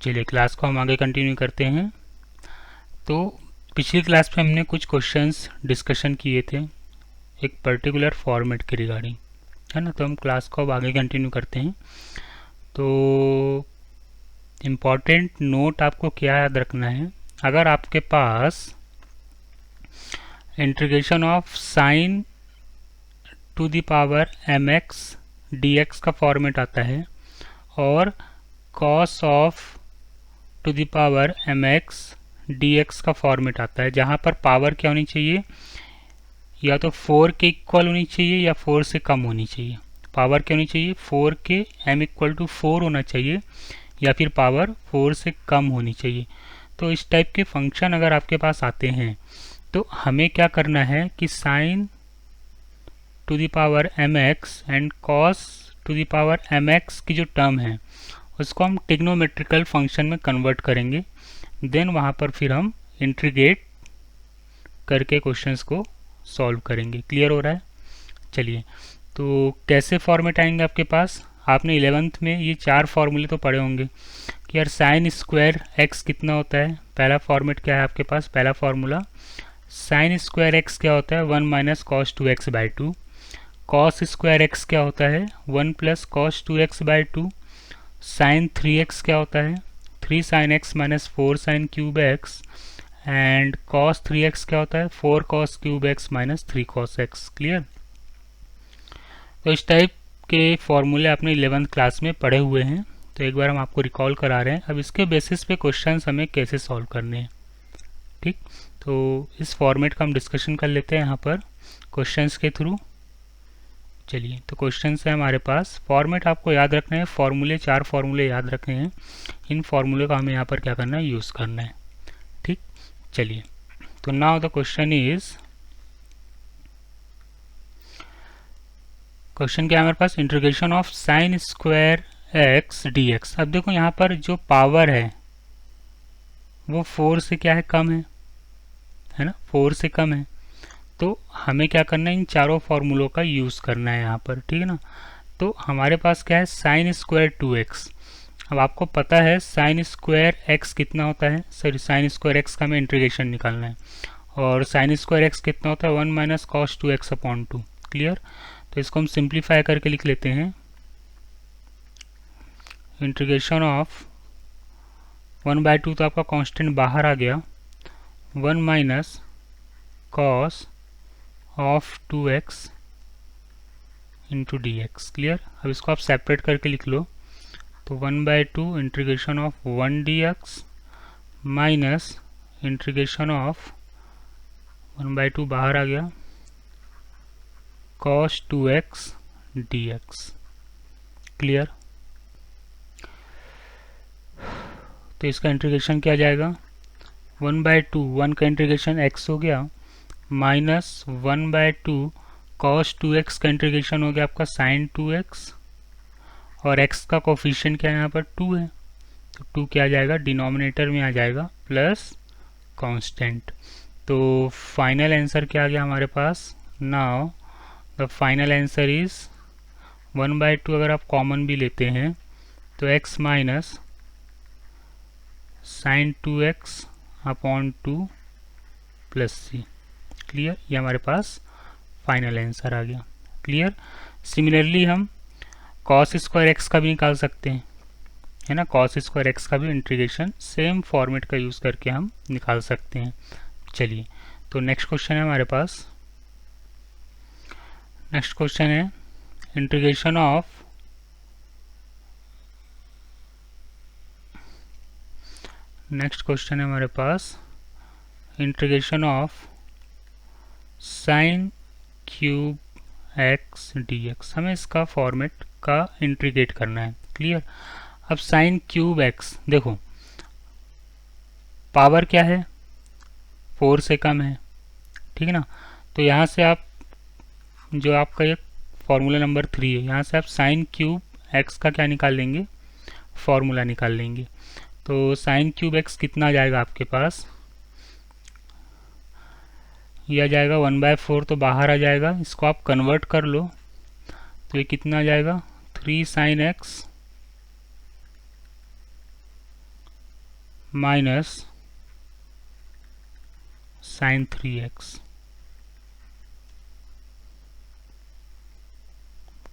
चलिए क्लास को हम आगे कंटिन्यू करते हैं। तो पिछली क्लास में हमने कुछ क्वेश्चंस डिस्कशन किए थे एक पर्टिकुलर फॉर्मेट के रिगार्डिंग, है ना। तो हम क्लास को अब आगे कंटिन्यू करते हैं। तो इम्पॉर्टेंट नोट आपको क्या याद रखना है, अगर आपके पास integration of sine to the power M X D X का फॉर्मेट आता है और cos of to the power M X D X का फॉर्मेट आता है, जहाँ पर पावर क्या होनी चाहिए, या तो 4 के इक्वल होनी चाहिए या 4 से कम होनी चाहिए। पावर क्या होनी चाहिए, 4 के m इक्वल टू 4 होना चाहिए या फिर पावर 4 से कम होनी चाहिए। तो इस टाइप के फंक्शन अगर आपके पास आते हैं तो हमें क्या करना है कि sine to the power M x and cos to the power M x की जो टर्म है उसको हम ट्रिग्नोमेट्रिकल फंक्शन में कन्वर्ट करेंगे। देन वहाँ पर फिर हम इंटीग्रेट करके क्वेश्चंस को सॉल्व करेंगे। क्लियर हो रहा है? चलिए, तो कैसे फॉर्मेट आएंगे आपके पास, आपने 11th में ये 4 फॉर्मूले तो पढ़े होंगे कि यार साइन स्क्वायर एक्स कितना होता है। पहला फॉर्मेट क्या है आपके पास, पहला फॉर्मूला साइन स्क्वायर एक्स क्या होता है, 1 minus cos 2x by 2। Cos square x क्या होता है, 1 plus cos 2x by 2। Sign 3x क्या होता है, 3 sign X minus 4 sign cube x. And cos 3x क्या होता है, 4 cos cube x minus 3 cos x। Clear? तो इस टाइप के फॉर्मूले आपने 11th क्लास में पढ़े हुए हैं, तो एक बार हम आपको रिकॉल करा रहे हैं। अब इसके बेसिस पे क्वेश्चंस हमें कैसे सॉल्व करने हैं। ठीक, तो इस फॉर्मेट का हम डिस्कशन कर लेते हैं यहाँ पर क्वेश्चंस के थ्रू। चलिए, तो क्वेश्चन है हमारे पास, फॉर्मेट आपको याद रखना है, फॉर्मूले 4 फॉर्मूले याद रखने हैं। इन फॉर्मूले का हमें यहाँ पर क्या करना है, यूज़ करना है। ठीक, चलिए, तो now the question is, question क्या है हमारे पास, integration of sine square X D X. अब देखो यहाँ पर जो पावर है वो 4 से क्या है, कम है ना, 4 से कम है। तो हमें क्या करना है, इन चारों फॉर्मूलों का यूज़ करना है यहाँ पर। ठीक है ना। तो हमारे पास क्या है, साइन स्क्वायर 2x। अब आपको पता है साइन स्क्वायर एक्स कितना होता है, सॉरी साइन स्क्वायर एक्स का हमें इंटीग्रेशन निकालना है, और साइन स्क्वायर एक्स कितना होता है, 1 minus cos 2x upon 2। Clear? तो इसको हम सिंप्लीफाई करके लिख लेते हैं, इंटीग्रेशन ऑफ 1/2, तो आपका कांस्टेंट बाहर आ गया, 1 minus cos of 2x into D x. Clear? अब इसको आप सेपरेट करके लिख लो, तो 1/2 integration of 1 D X minus integration of 1/2 बाहर आ गया, cos 2x dx। क्लियर? तो इसका इंटीग्रेशन क्या जाएगा, 1/2, 1 का इंटीग्रेशन x हो गया, माइनस 1/2 cos 2x का इंटीग्रेशन हो गया आपका sin 2x, और x का कोफिशिएंट क्या है यहाँ पर, 2 है, तो 2 क्या आ जाएगा, डिनोमिनेटर में आ जाएगा, प्लस कांस्टेंट। तो फाइनल आंसर क्या आ गया हमारे पास, now the final answer is 1/2। अगर आप कॉमन भी लेते हैं तो x minus sine 2x upon 2 plus C. Clear? ये हमारे पास फाइनल आंसर आ गया। क्लियर? सिमिलरली हम कॉस स्क्वायर एक्स का भी निकाल सकते हैं, है ना। कॉस स्क्वायर एक्स का भी इंटीग्रेशन सेम फॉर्मेट का यूज़ करके हम निकाल सकते हैं। चलिए, तो नेक्स्ट क्वेश्चन है हमारे पास, नेक्स्ट क्वेश्चन है इंटीग्रेशन ऑफ नेक्स्ट क्वेश्चन है हमारे पास integration of sine cube X D X. हमें इसका फॉर्मेट का इंटीग्रेट करना है। क्लियर? अब साइन क्यूब एक्स, देखो पावर क्या है, 4 से कम है। ठीक है ना। तो यहाँ से आप, जो आपका ये फॉर्मूला नंबर 3 है, यहाँ से आप साइन क्यूब एक्स का क्या निकाल लेंगे, फॉर्मूला निकाल लेंगे। तो साइन क्यूब एक्स कितना आ जाएगा आपके पास, यह आ जाएगा 1/4, तो बाहर आ जाएगा, इसको आप कन्वर्ट कर लो तो ये कितना आ जाएगा, 3 sign X minus sign 3x।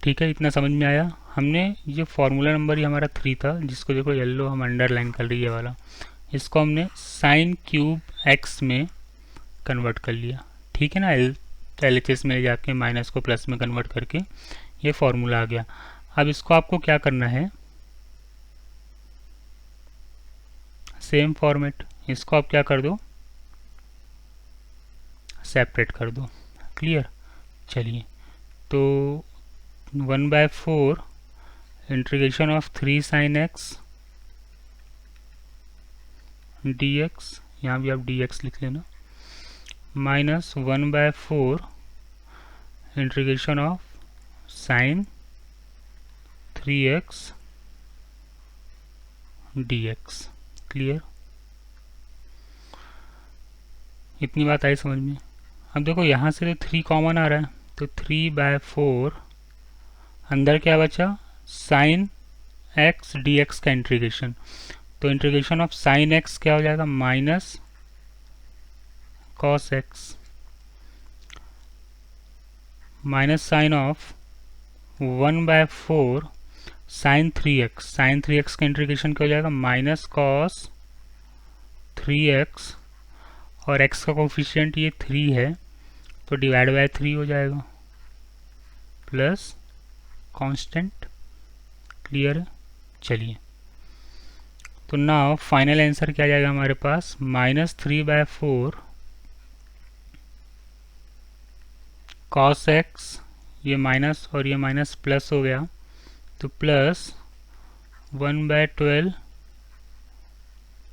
ठीक है, इतना समझ में आया। हमने ये फॉर्मूला नंबर ये हमारा 3 था, जिसको देखो येलो हम अंडरलाइन कर रही है वाला, इसको हमने साइन क्यूब x में कन्वर्ट कर लिया। ठीक है ना, LHS में जाके माइनस को प्लस में कन्वर्ट करके ये फॉर्मूला आ गया। अब इसको आपको क्या करना है, सेम फॉर्मेट, इसको आप क्या कर दो, सेपरेट कर दो। क्लियर। चलिए, तो 1/4 integration of 3 sine x dx, यहाँ भी आप dx लिख लेना, minus 1/4 integration of sine 3x dx। Clear, इतनी बात आई समझ में। अब देखो यहाँ से तो 3 कॉमन आ रहा है, तो 3/4 अंदर क्या बचा, साइन x dx का इंटीग्रेशन। तो इंटीग्रेशन ऑफ साइन x क्या हो जाएगा, minus cos x, minus sine of 1/4 sine 3x, sine 3x का इंटीग्रेशन क्या हो जाएगा, माइनस कॉस 3x, और x का कोफिशिएंट ये 3 है तो डिवाइड बाय 3 हो जाएगा, प्लस कांस्टेंट। क्लियर है। चलिए, तो नाउ फाइनल आंसर क्या जाएगा हमारे पास, माइनस 3/4 कॉस x, ये माइनस और ये माइनस प्लस हो गया, तो plus 1/12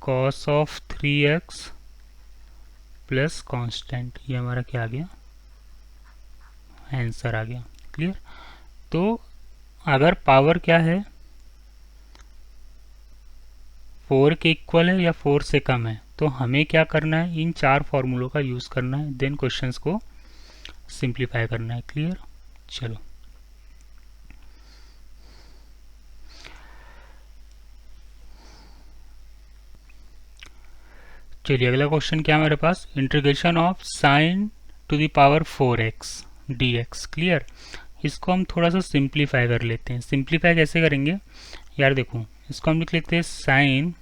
cos of 3x plus constant, ये हमारा क्या आ गया, आंसर आ गया। क्लियर। तो अगर पावर क्या है 4 के इक्वल है या 4 से कम है, तो हमें क्या करना है, इन 4 फॉर्मूलों का यूज करना है, देन क्वेश्चंस को सिंप्लीफाई करना है। क्लियर। चलो, चलिए अगला क्वेश्चन क्या है हमारे पास, integration of sine to the power 4x dx। Clear. इसको हम थोड़ा सा सिंप्लीफाई कर लेते हैं। सिंप्लीफाई कैसे करेंगे यार, देखो इसको हम लिख लेते हैं साइन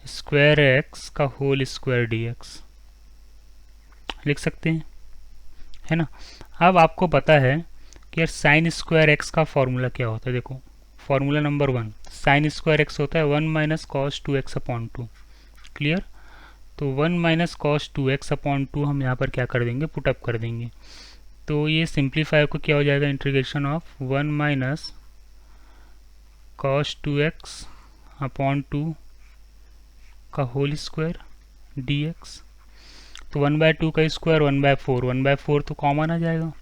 स्क्वायर x का होल स्क्वायर dx, लिख सकते हैं, है ना। अब आपको पता है कि यार साइन स्क्वायर x का फॉर्मूला क्या होता है, देखो formula number 1, sine square x होता है 1 minus cos 2x upon 2। Clear. तो 1 माइनस कॉस 2x अपॉन 2 हम यहाँ पर क्या कर देंगे, पुटअप कर देंगे, तो ये सिंप्लीफाई को क्या हो जाएगा, integration of 1 minus cos 2x upon 2 का होल स्क्वायर dx। तो 1/2 का स्क्वायर 1/4, 1/4 तो कॉमन आ जाएगा,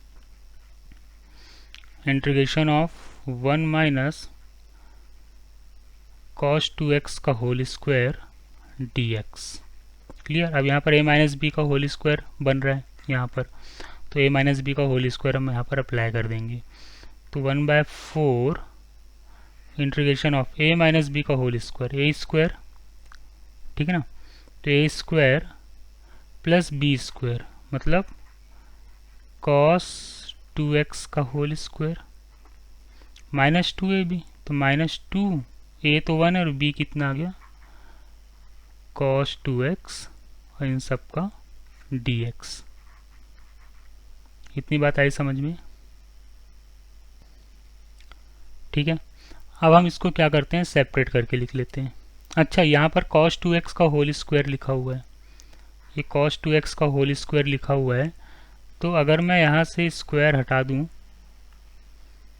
integration of 1 minus cos 2x का होल स्क्वायर dx। क्लियर। अब यहाँ पर a माइनस बी का होल स्क्वायर बन रहा है यहाँ पर, तो a माइनस बी का होल स्क्वायर हम यहाँ पर अप्लाई कर देंगे, तो 1/4 integration of a minus b का होल स्क्वायर, ए स्क्वायर, ठीक है ना, तो a square plus b square मतलब कॉस 2x का होल स्क्वायर, माइनस 2ab, तो माइनस 2, a तो 1 और b कितना आ गया, कॉस 2x, और इन सब का dx। इतनी बात आई समझ में। ठीक है, अब हम इसको क्या करते हैं, सेपरेट करके लिख लेते हैं। अच्छा, यहाँ पर cos 2x का होल स्क्वायर लिखा हुआ है, ये cos 2x का होल स्क्वायर लिखा हुआ है, तो अगर मैं यहाँ से स्क्वायर हटा दूँ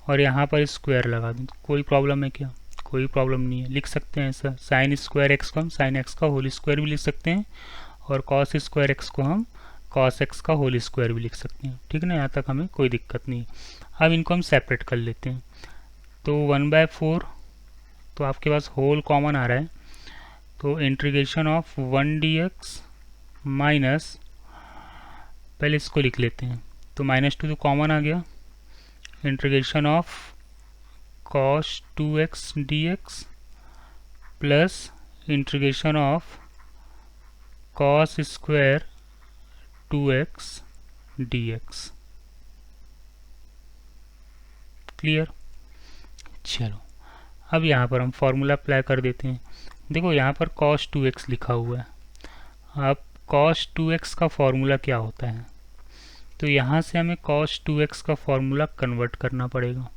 और यहाँ पर स्क्वायर लगा दूँ, तो कोई प्रॉब्लम है क्या, कोई प्रॉब्लम नहीं है, लिख सकते हैं ऐसा। साइन स्क्वायर एक्स को हम साइन एक्स का होल स्क्वायर भी लिख सकते हैं, और कॉस स्क्वायर एक्स को हम कॉस एक्स का होल स्क्वायर भी लिख सकते हैं। ठीक है ना, यहाँ तक हमें कोई दिक्कत नहीं है। अब इनको हम सेपरेट कर लेते हैं, तो 1/4, तो आपके पास होल कॉमन आ रहा है, तो इंटीग्रेशन ऑफ 1 dx माइनस, पहले इसको लिख लेते हैं, तो -2 तो कॉमन आ गया, integration of cos 2x dx plus integration of cos square 2x dx। Clear. चलो अब यहाँ पर हम फॉर्मूला अप्लाई कर देते हैं। देखो यहाँ पर cos 2x लिखा हुआ है। अब cos 2x का फॉर्मूला क्या होता है, तो यहाँ से हमें cos 2x का फॉर्मूला कन्वर्ट करना पड़ेगा।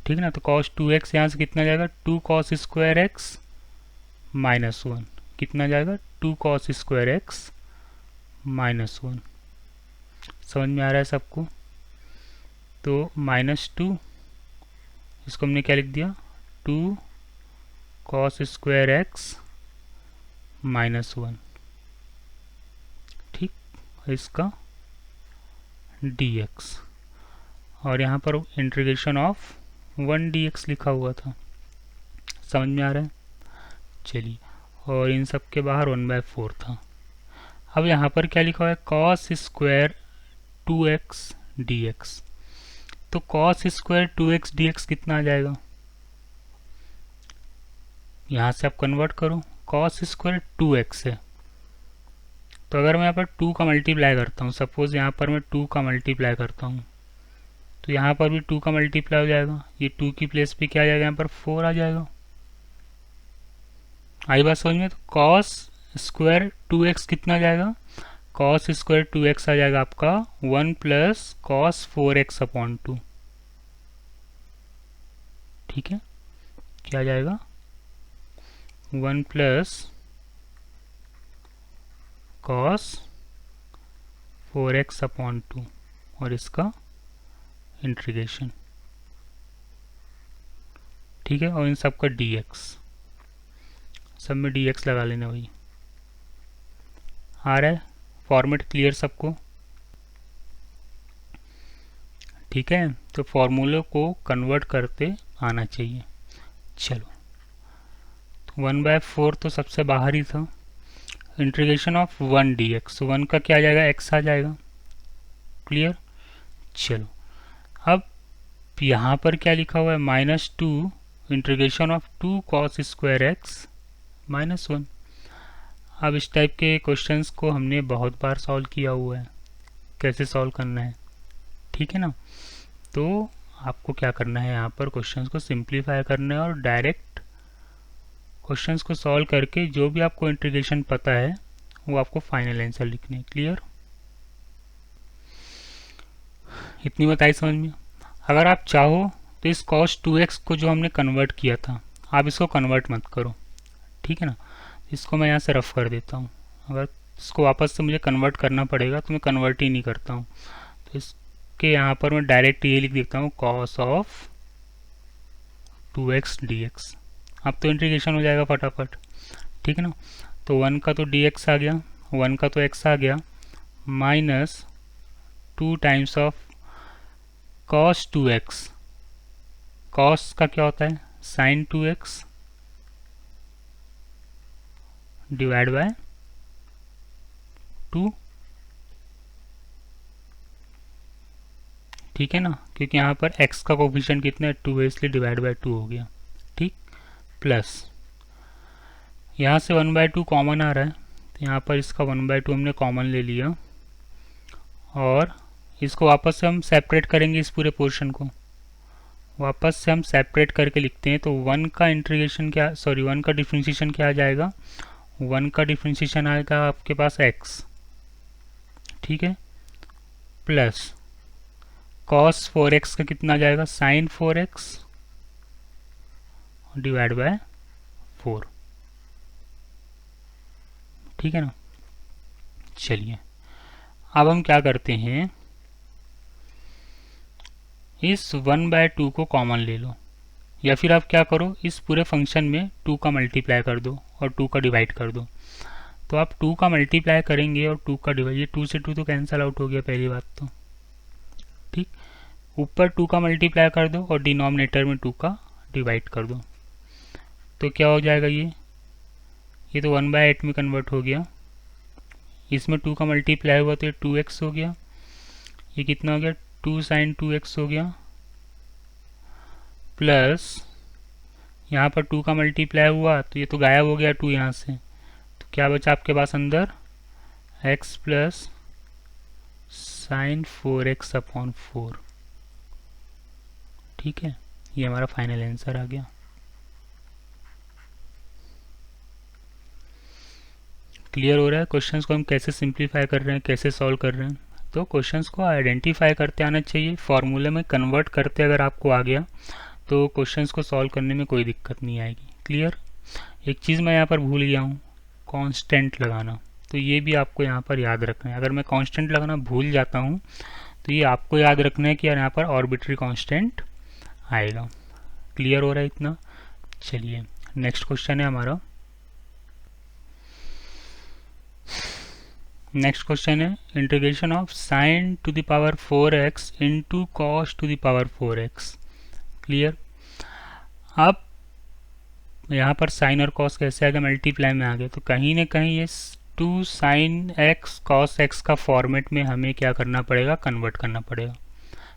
ठीक है ना। तो cos 2x यहाँ से कितना जाएगा, 2 cos स्क्वायर x माइनस 1। कितना जाएगा, 2 cos स्क्वायर x माइनस 1। समझ में आ रहा है सबको। तो -2, इसको हमने क्या लिख दिया, 2 cos स्क्वायर x माइनस 1। ठीक, इसका dx, और यहाँ पर इंटीग्रेशन ऑफ 1 dx लिखा हुआ था। समझ में आ रहा है। चलिए, और इन सब के बाहर 1/4 था। अब यहाँ पर क्या लिखा हुआ है, cos स्क्वायर 2x dx। तो cos स्क्वायर 2x dx कितना आ जाएगा, यहाँ से आप कन्वर्ट करो। cos स्क्वायर 2x है, तो अगर मैं यहाँ पर 2 का मल्टीप्लाई करता हूँ, सपोज यहाँ पर मैं 2 का मल्टीप्लाई करता हूँ, तो यहाँ पर भी 2 का मल्टीप्लाई हो जाएगा। ये 2 की प्लेस पे क्या आ जाएगा, यहाँ पर 4 आ जाएगा। आई बात समझ में। तो cos स्क्वायर 2x कितना आ जाएगा, cos स्क्वायर 2x आ जाएगा आपका 1 प्लस cos 4x अपॉन 2। ठीक है, क्या आ जाएगा, 1 प्लस cos 4x अपॉन 2, और इसका इंटीग्रेशन। ठीक है, और इन सब का dx, सब में dx लगा लेना भाई। आ रहा है फॉर्मेट क्लियर सबको। ठीक है, तो फॉर्मूले को कन्वर्ट करते आना चाहिए। चलो, तो 1/4 तो सबसे बाहर ही था। इंटीग्रेशन ऑफ 1 dx, 1 का क्या आ जाएगा, x आ जाएगा। क्लियर। चलो, अब यहाँ पर क्या लिखा हुआ है, -2 integration of 2 cos square x minus 1। अब इस टाइप के क्वेश्चंस को हमने बहुत बार सॉल्व किया हुआ है, कैसे सॉल्व करना है। ठीक है ना। तो आपको क्या करना है, यहाँ पर क्वेश्चंस को सिंप्लीफाई करना है, और डायरेक्ट क्वेश्चंस को सॉल्व करके जो भी आपको इंटीग्रेशन पता है वो आपको फाइनल आंसर लिखने है। क्लियर। इतनी बताई समझ में। अगर आप चाहो तो इस cos 2x को जो हमने कन्वर्ट किया था, आप इसको कन्वर्ट मत करो। ठीक है ना। इसको मैं यहाँ से रफ कर देता हूँ। अगर इसको वापस से मुझे कन्वर्ट करना पड़ेगा तो मैं कन्वर्ट ही नहीं करता हूँ। तो इसके यहाँ पर मैं डायरेक्ट ये लिख देता हूँ, cos ऑफ 2x dx। अब तो इंटीग्रेशन हो जाएगा फटाफट। ठीक है ना। तो 1 का तो dx आ गया, 1 का तो x आ गया, minus 2 times of cos 2x। cos का क्या होता है, sin 2x डिवाइड बाय 2। ठीक है ना, क्योंकि यहाँ पर x का कोफिशिएंट कितना है, 2 है, इसलिए डिवाइड बाय 2 हो गया। ठीक, प्लस यहाँ से 1/2 कॉमन आ रहा है, तो यहाँ पर इसका 1/2 हमने कॉमन ले लिया, और इसको वापस से हम सेपरेट करेंगे। इस पूरे पोर्शन को वापस से हम सेपरेट करके लिखते हैं। तो 1 का इंटीग्रेशन क्या, सॉरी 1 का डिफरेंशिएशन क्या आ जाएगा, 1 का डिफरेंशिएशन आएगा आपके पास x। ठीक है, प्लस cos 4x का कितना आ जाएगा, sin 4x डिवाइड बाय 4। ठीक है ना। चलिए, अब हम क्या करते हैं, इस 1/2 को कॉमन ले लो, या फिर आप क्या करो, इस पूरे फंक्शन में 2 का मल्टीप्लाई कर दो और 2 का डिवाइड कर दो। तो आप 2 का मल्टीप्लाई करेंगे और 2 का डिवाइड, ये 2 से 2 तो कैंसिल आउट हो गया पहली बात तो। ठीक, ऊपर 2 का मल्टीप्लाई कर दो और डिनोमिनेटर में 2 का डिवाइड कर दो, तो क्या हो जाएगा, ये तो 1/8 में कन्वर्ट हो गया। इसमें 2 का मल्टीप्लाई हुआ तो ये 2x हो गया। ये कितना हो गया, 2 sin 2x हो गया, प्लस यहाँ पर 2 का मल्टीप्लाई हुआ तो ये तो गायब हो गया 2 यहाँ से, तो क्या बचा आपके पास अंदर x plus sign 4x upon 4। ठीक है, ये हमारा फाइनल आंसर आ गया। क्लियर हो रहा है क्वेश्चंस को हम कैसे सिंप्लीफाई कर रहे हैं, कैसे सॉल्व कर रहे हैं। तो क्वेश्चंस को आइडेंटिफाई करते आना चाहिए, फॉर्मूले में कन्वर्ट करते अगर आपको आ गया तो क्वेश्चंस को सॉल्व करने में कोई दिक्कत नहीं आएगी। क्लियर। एक चीज़ मैं यहाँ पर भूल गया हूँ, कांस्टेंट लगाना, तो ये भी आपको यहाँ पर याद रखना है। अगर मैं कांस्टेंट लगाना भूल जाता हूँ तो ये आपको याद रखना है कि यहाँ पर ऑर्बिटरी कांस्टेंट आएगा। क्लियर हो रहा है इतना। चलिए नेक्स्ट क्वेश्चन है हमारा। नेक्स्ट क्वेश्चन है integration of sine to the power 4x into cos to the power 4x। Clear. अब यहाँ पर साइन और कॉस कैसे आ गया, मल्टीप्लाई में आ गया, तो कहीं ना कहीं ये 2 साइन एक्स कॉस एक्स का फॉर्मेट में हमें क्या करना पड़ेगा, कन्वर्ट करना पड़ेगा।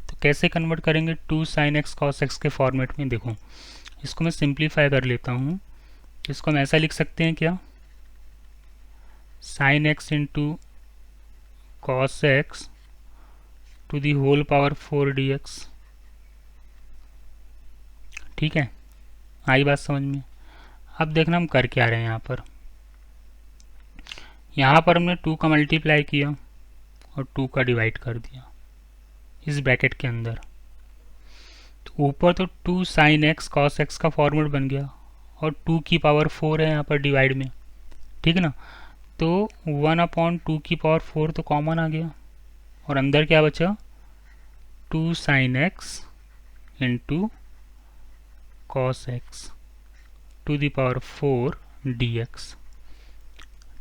तो कैसे कन्वर्ट करेंगे 2 साइन एक्स कॉस एक्स के फॉर्मेट में, देखो इसको मैं सिंप्लीफाई कर लेता हूँ। इसको हम ऐसा लिख सकते हैं क्या, sine x into cos x to the whole power 4 dx। ठीक है, आई बात समझ में। अब देखना हम कर क्या रहे हैं। यहाँ पर हमने 2 का मल्टीप्लाई किया और 2 का डिवाइड कर दिया इस ब्रैकेट के अंदर। तो ऊपर तो 2 साइन एक्स कॉस एक्स का फॉर्मेट बन गया और 2 की पावर 4 है यहाँ पर डिवाइड में। ठीक है ना, तो 1/2 की पावर 4 तो कॉमन आ गया और अंदर क्या बचा, 2 sine x into cos x to the power 4 dx।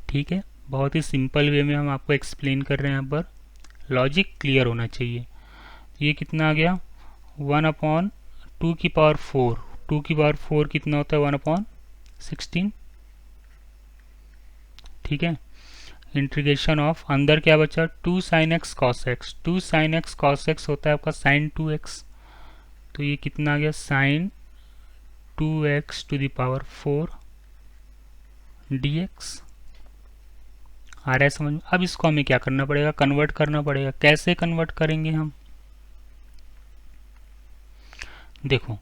ठीक है, बहुत ही सिंपल वे में हम आपको एक्सप्लेन कर रहे हैं। यहाँ पर लॉजिक क्लियर होना चाहिए। ये कितना आ गया, 1/2 की पावर 4। 2 की पावर 4 कितना होता है, 1/16। ठीक है, इंटीग्रेशन ऑफ अंदर क्या बचा, 2 sine x cos x. 2 sine x cos x होता है आपका साइन 2x, तो ये कितना आ गया, sine 2x to the power 4 dx। आ रहा है समझ में। अब इसको हमें क्या करना पड़ेगा, कन्वर्ट करना पड़ेगा। कैसे कन्वर्ट करेंगे हम, देखो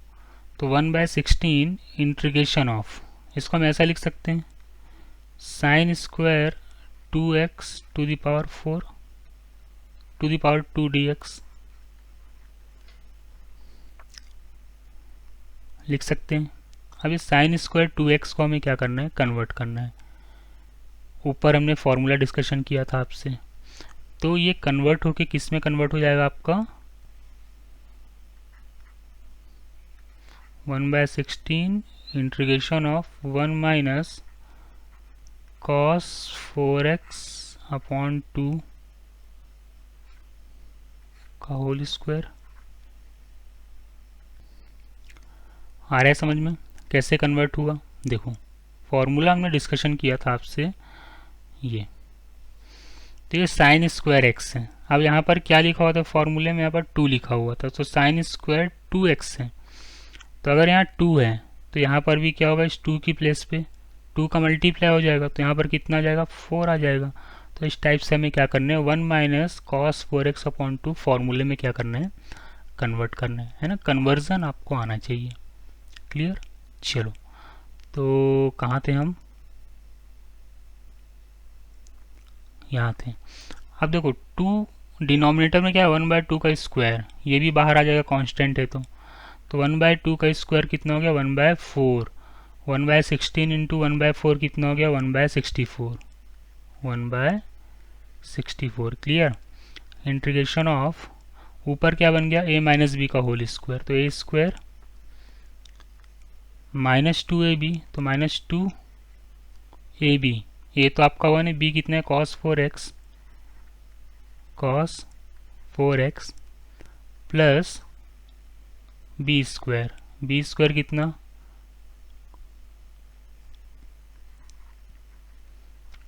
तो 1/16 इंटीग्रेशन ऑफ, इसको हम ऐसा लिख सकते हैं, sine square 2x to the power 4 to the power 2 dx लिख सकते हैं। अब इस साइन स्क्वायर 2x को हमें क्या करना है, कन्वर्ट करना है। ऊपर हमने फॉर्मूला डिस्कशन किया था आपसे, तो ये कन्वर्ट होके किस में कन्वर्ट हो जाएगा आपका, 1/16 integration of 1 minus cos 4x upon 2 का होल स्क्वायर। आ रहा है समझ में कैसे कन्वर्ट हुआ। देखो फॉर्मूला हमने डिस्कशन किया था आपसे, ये तो ये साइन स्क्वायर एक्स है। अब यहाँ पर क्या लिखा हुआ था फॉर्मूले में, यहाँ पर 2 लिखा हुआ था, तो साइन स्क्वायर 2x है। तो अगर यहाँ 2 है तो यहाँ पर भी क्या होगा, इस 2 की प्लेस पे 2 का मल्टीप्लाई हो जाएगा, तो यहाँ पर कितना आ जाएगा, 4 आ जाएगा। तो इस टाइप से हमें क्या करना है, 1 माइनस कॉस 4x अपॉन 2 फॉर्मूले में क्या करना है, कन्वर्ट करना है ना। कन्वर्जन आपको आना चाहिए। क्लियर। चलो तो कहाँ थे हम, यहाँ थे। अब देखो 2 डिनोमिनेटर में क्या है, 1/2 का स्क्वायर, ये भी बाहर आ जाएगा, कांस्टेंट है तो 1/2 का स्क्वायर कितना हो गया, 1/4। 1/16 इंटू 1/4 कितना हो गया, 1/64। 1/64। क्लियर। इंटीग्रेशन ऑफ ऊपर क्या बन गया, a माइनस बी का होल स्क्वायर, तो a स्क्वायर माइनस 2ab, तो माइनस 2ab। a तो आपका 1 है, b कितना है, cos 4x plus b square कितना,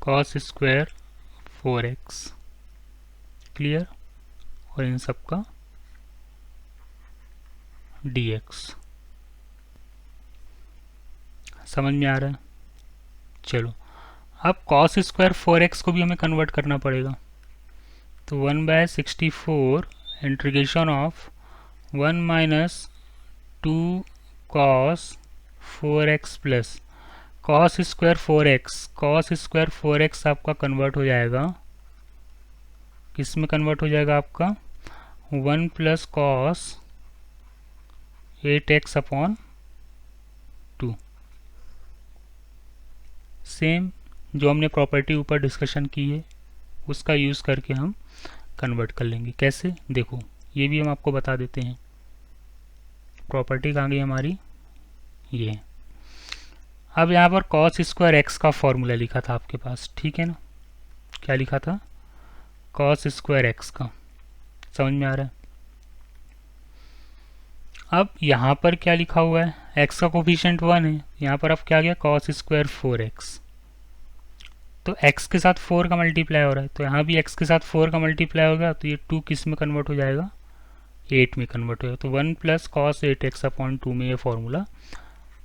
cos स्क्वायर 4x। क्लियर। और इन सब का dx। समझ में आ रहा है? चलो, अब कॉस स्क्वायर 4x को भी हमें कन्वर्ट करना पड़ेगा। तो 1/64 integration of 1 minus 2 cos 4x plus cos square 4x आपका कन्वर्ट हो जाएगा, किस में कन्वर्ट हो जाएगा आपका? 1 plus cos 8x upon 2। Same जो हमने प्रॉपर्टी ऊपर डिस्कशन की है उसका यूज़ करके हम कन्वर्ट कर लेंगे। कैसे? देखो, ये भी हम आपको बता देते हैं। प्रॉपर्टी कहाँ गई हमारी? ये है। अब यहाँ पर कॉस स्क्वायर एक्स का फॉर्मूला लिखा था आपके पास, ठीक है ना? क्या लिखा था? कॉस स्क्वायर एक्स का। समझ में आ रहा है? अब यहाँ पर क्या लिखा हुआ है? एक्स का कोफिशिएंट 1 है, यहाँ पर अब क्या गया? Cos square 4x। तो x के साथ 4 का मल्टीप्लाई हो रहा है, तो यहाँ भी x के साथ 4 का मल्टीप्लाई होगा, तो ये 2 किस में कन्वर्ट हो जाएगा? 8 में कन्वर्ट हो जाएगा। तो 1 प्लस कॉस 8x अपॉन 2 में ये फॉर्मूला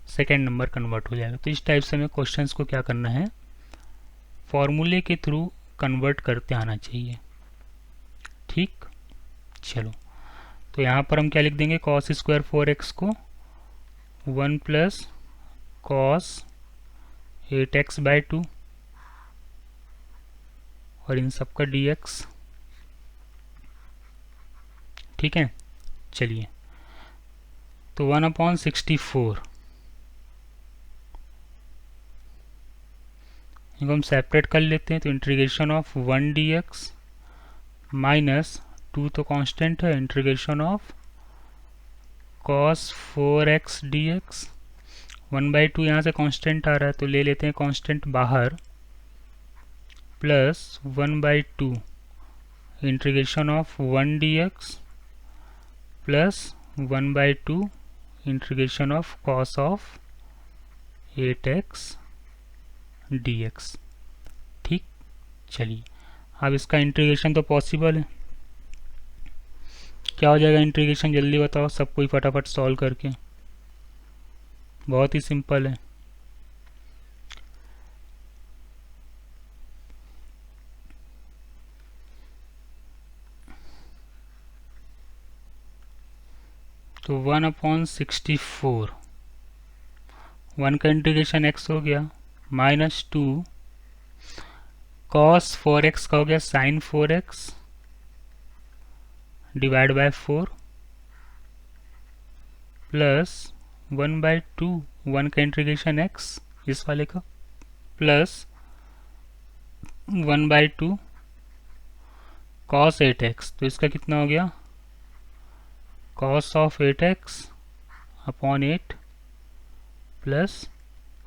सेकेंड नंबर कन्वर्ट हो जाएगा। तो इस टाइप से हमें क्वेश्चंस को क्या करना है? फॉर्मूले के थ्रू कन्वर्ट करते आना चाहिए। ठीक, चलो, तो यहाँ पर हम क्या लिख देंगे? कॉस स्क्वायर 4x को 1 प्लस कॉस 8x बाई 2 और इन सब का dx। ठीक है, चलिए, तो 1/64 इनको हम सेपरेट कर लेते हैं। तो इंटीग्रेशन ऑफ 1 dx माइनस 2 तो कांस्टेंट है, integration of cos 4x dx 1/2 यहाँ से कांस्टेंट आ रहा है तो ले लेते हैं कांस्टेंट बाहर, plus 1/2 integration of 1 dx plus 1/2 integration of cos of 8x dx। ठीक, चलिए, अब इसका इंटीग्रेशन तो पॉसिबल है। क्या हो जाएगा इंटीग्रेशन? जल्दी बताओ सब कोई फटाफट सॉल्व करके। बहुत ही सिंपल है। तो 1/64, 1 का इंटीग्रेशन x हो गया, माइनस 2 कॉस 4x का हो गया sign 4x divide by 4 plus 1/2, 1 का इंटीग्रेशन x इस वाले का, प्लस 1/2 कॉस 8x, तो इसका कितना हो गया? Cos of 8x upon 8 plus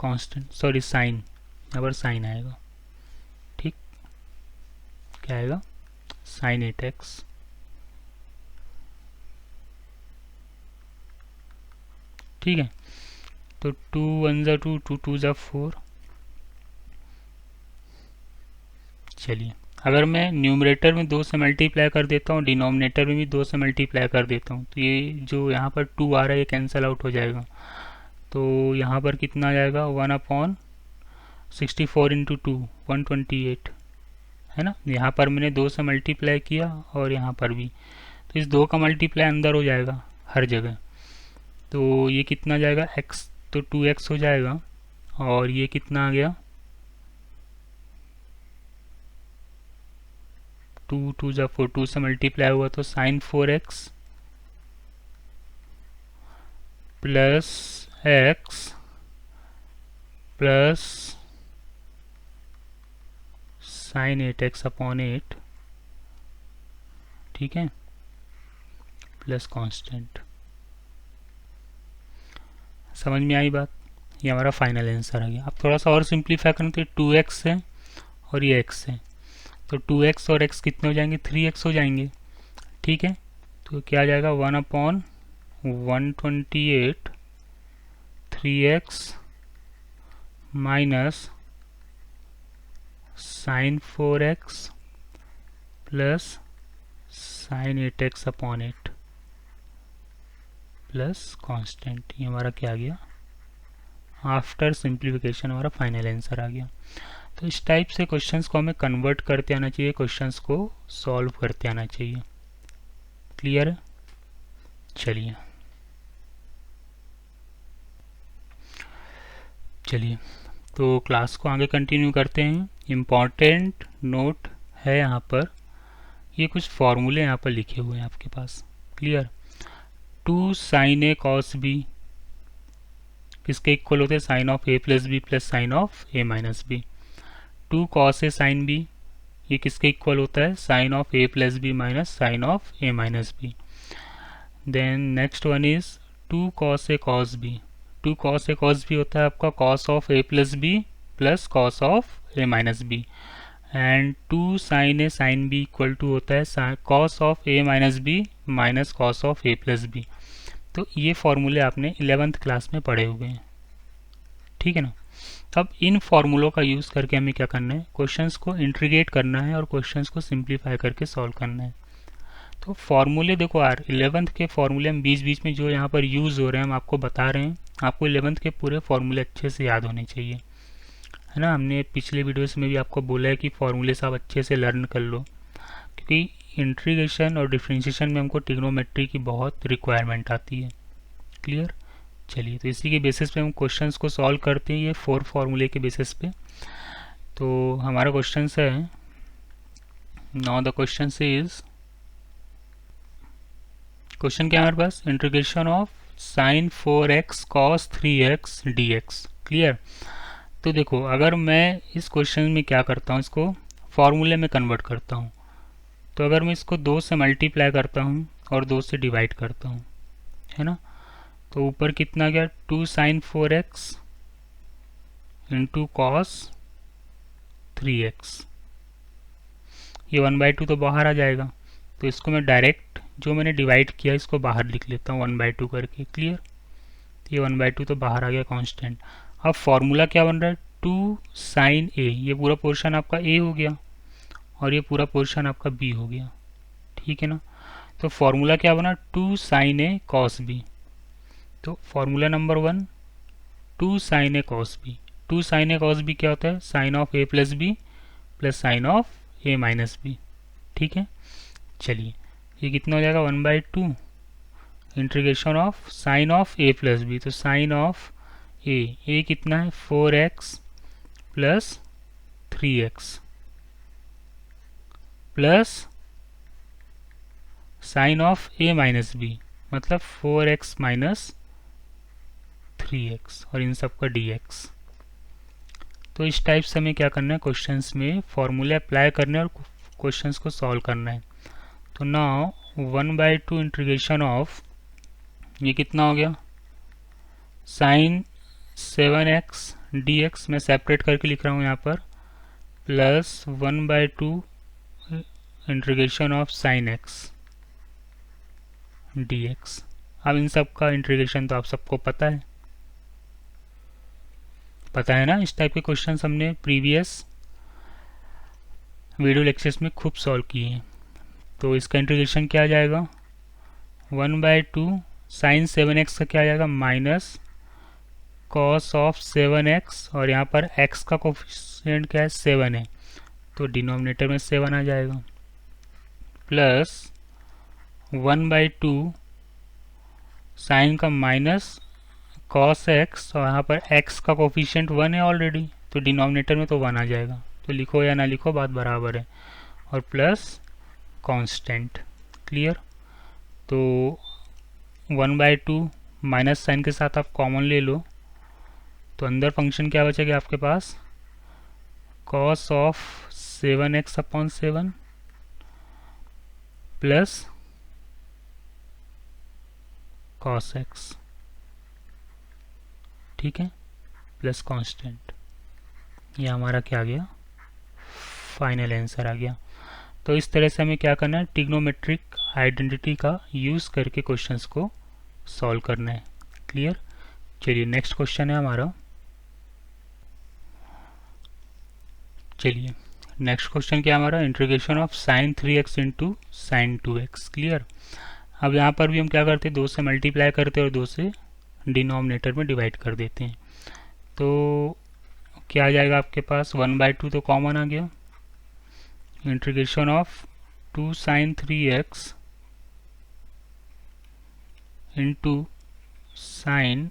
constant, sorry sine, यहाँ पर साइन आएगा। ठीक, क्या आएगा? Sign 8x। ठीक है, तो 2 1 ज़ा 2, 2 2 ज़ा 4। चलिए, अगर मैं न्यूमरेटर में 2 से मल्टीप्लाई कर देता हूँ, डिनोमिनेटर में भी 2 से मल्टीप्लाई कर देता हूँ, तो ये जो यहाँ पर 2 आ रहा है ये कैंसिल आउट हो जाएगा। तो यहाँ पर कितना आ जाएगा? 1/64 इंटू 2 128 है ना। यहाँ पर मैंने 2 से मल्टीप्लाई किया और यहाँ पर भी, तो इस 2 का मल्टीप्लाई अंदर हो जाएगा हर जगह। तो ये कितना जाएगा? x, तो 2x हो जाएगा, और ये कितना आ गया? 2 2 ज़ा 4, 2 से मल्टीप्लाई हुआ तो sine 4x plus x plus sine 8x upon 8, ठीक है, प्लस कांस्टेंट। समझ में आई बात? ये हमारा फाइनल आंसर आ गया। अब थोड़ा सा और सिंप्लीफाई करें तो 2x है और ये x है, तो 2x और x कितने हो जाएंगे? 3x हो जाएंगे। ठीक है, तो क्या आ जाएगा? 1/128 3x minus sine 4x plus sine 8x upon 8 plus constant. ये हमारा क्या आ गया? आफ्टर सिंप्लीफिकेशन हमारा फाइनल आंसर आ गया। तो इस टाइप से क्वेश्चंस को हमें कन्वर्ट करते आना चाहिए, क्वेश्चंस को सॉल्व करते आना चाहिए। क्लियर है? चलिए तो क्लास को आगे कंटिन्यू करते हैं। इम्पॉर्टेंट नोट है यहाँ पर, ये कुछ फॉर्मूले यहाँ पर लिखे हुए हैं आपके पास। Clear? 2 sin a cos b किसके इक्वल होते हैं? Sine of a plus B plus sine of a minus B. 2 cos a sin b ये किसके इक्वल होता है? Sine of a plus B minus sine of a minus B. Then next one is 2 cos a cos b। 2 cos a cos b होता है आपका cos of a plus B plus cos of a minus B. And 2 sin a sin b equal to होता है cos of a minus B minus cos of a plus B. तो ये फॉर्मूले आपने 11th class में पढ़े हुए हैं, ठीक है ना। अब इन फॉर्मूलों का यूज़ करके हमें क्या करना है? क्वेश्चंस को इंटीग्रेट करना है और क्वेश्चंस को सिंप्लीफाई करके सॉल्व करना है। तो फॉर्मूले देखो यार, 11th के फॉर्मूले हम बीच बीच में जो यहाँ पर यूज़ हो रहे हैं हम आपको बता रहे हैं। आपको 11th के पूरे फॉर्मूले अच्छे से याद होने चाहिए, है ना। हमने पिछले वीडियोस में भी आपको बोला है कि फॉर्मूले सब अच्छे से लर्न कर लो, क्योंकि इंटीग्रेशन और डिफरेंशिएशन में हमको ट्रिग्नोमेट्री की बहुत रिक्वायरमेंट आती है। क्लियर? चलिए, तो इसी के बेसिस पे हम क्वेश्चंस को सॉल्व करते हैं, ये 4 फॉर्मूले के बेसिस पे। तो हमारा क्वेश्चन है, now the question is, question क्या है हमारे पास? Integration of sine 4x cos 3x dx। Clear? तो देखो, अगर मैं इस क्वेश्चन में क्या करता हूँ, इसको फॉर्मूले में कन्वर्ट करता हूँ। तो अगर मैं इसको 2 से मल्टीप्लाई करता हूँ और 2 से डिवाइड करता हूँ, है ना, तो ऊपर कितना गया? 2 sin 4x into cos 3x। ये 1/2 तो बाहर आ जाएगा, तो इसको मैं डायरेक्ट जो मैंने डिवाइड किया इसको बाहर लिख लेता हूँ 1/2 करके। क्लियर? ये 1/2 तो बाहर आ गया कांस्टेंट। अब फॉर्मूला क्या बन रहा है? 2 sin a, ये पूरा पोर्शन आपका a हो गया और ये पूरा पोर्शन आपका b हो गया, ठीक है ना। तो फॉर्मूला क्या बना? 2 sin a cos b। तो formula number 1 2 sin a cos b। 2 sin a cos b क्या होता है? Sine of a plus B plus sine of a minus B, ठीक है। चलिए, ये कितना हो जाएगा? 1/2 integration of sine of a plus B. तो साइन ऑफ a कितना है? 4x plus 3x plus sine of a minus B, मतलब 4x माइनस 3x और इन सब का dx। तो इस टाइप से हमें क्या करना है? क्वेश्चंस में फॉर्मूले अप्लाई करने और क्वेश्चंस को सॉल्व करना है। तो नाउ 1/2 इंटीग्रेशन ऑफ, ये कितना हो गया? साइन 7x dx मैं सेपरेट करके लिख रहा हूँ यहाँ पर, plus 1/2 integration of sine x dx। अब इन सब का इंटीग्रेशन तो आप सबको पता है ना। इस टाइप के क्वेश्चंस हमने प्रीवियस वीडियो लेक्चर्स में खूब सॉल्व किए हैं। तो इसका इंटीग्रेशन क्या आ जाएगा? 1/2 साइन 7x का क्या आ जाएगा? माइनस कॉस ऑफ 7x, और यहाँ पर x का कोफिशिएंट क्या है? 7 है, तो डिनोमिनेटर में 7 आ जाएगा, प्लस 1/2 साइन का माइनस cos x, और यहाँ पर x का कोफिशिएंट 1 है ऑलरेडी, तो डिनोमिनेटर में तो 1 आ जाएगा। तो लिखो या ना लिखो बात बराबर है, और प्लस कांस्टेंट। क्लियर? तो 1/2 माइनस साइन के साथ आप कॉमन ले लो, तो अंदर फंक्शन क्या बचेगा आपके पास? cos of 7x/7 plus cos x, ठीक है, प्लस कांस्टेंट। ये हमारा क्या आ गया? फाइनल आंसर आ गया। तो इस तरह से हमें क्या करना है? ट्रिग्नोमेट्रिक आइडेंटिटी का यूज़ करके क्वेश्चंस को सॉल्व करना है। क्लियर? चलिए, नेक्स्ट क्वेश्चन है हमारा। चलिए, नेक्स्ट क्वेश्चन क्या हमारा? Integration of sine 3x into sine 2x। Clear? अब यहाँ पर भी हम क्या करते हैं? 2 से मल्टीप्लाई करते हैं और 2 से डिनोमिनेटर में डिवाइड कर देते हैं। तो क्या आ जाएगा आपके पास, 1/2 तो कॉमन आ गया, integration of 2 sin 3x into sine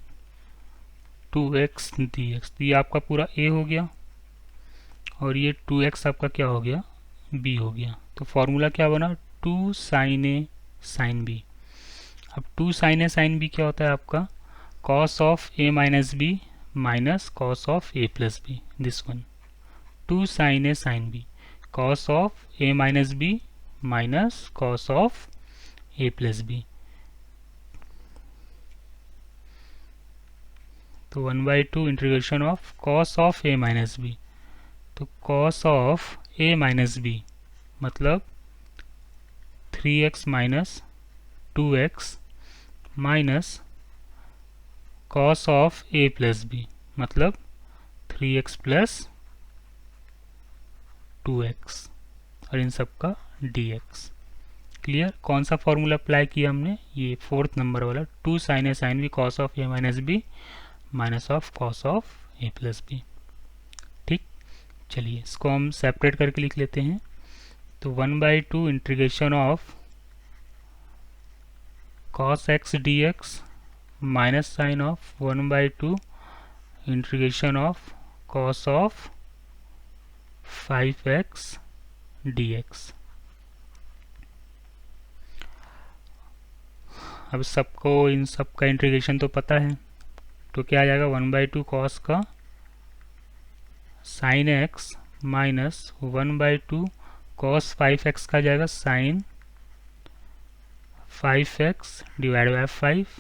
2x dx, तो ये आपका पूरा a हो गया और ये 2x आपका क्या हो गया, b हो गया। तो फॉर्मूला क्या बना, 2 sin a sin b। अब 2 sin a sin b क्या होता है आपका, cos of a minus b minus cos of a plus b, this one 2 sin a sin b cos of a minus b minus cos of a plus b। तो 1/2 integration of cos of a minus B, तो cos of a minus B मतलब 3x minus 2x minus cos of a plus b मतलब 3x plus 2x और इन सब का dx। Clear, कौन सा फॉर्मूला अप्लाई किया हमने, ये 4th नंबर वाला, 2 sin a sin b cos of a minus B minus of cos of A plus B. ठीक, चलिए इसको हम सेपरेट करके लिख लेते हैं। तो 1/2 integration of cos X D X minus sine of 1/2 integration of cos of 5x dx। अब सबको इन सब का इंटीग्रेशन तो पता है, तो क्या आ जाएगा 1/2 कॉस का sign X minus 1/2 cos 5x का जाएगा साइन 5x डिवाइड बाय 5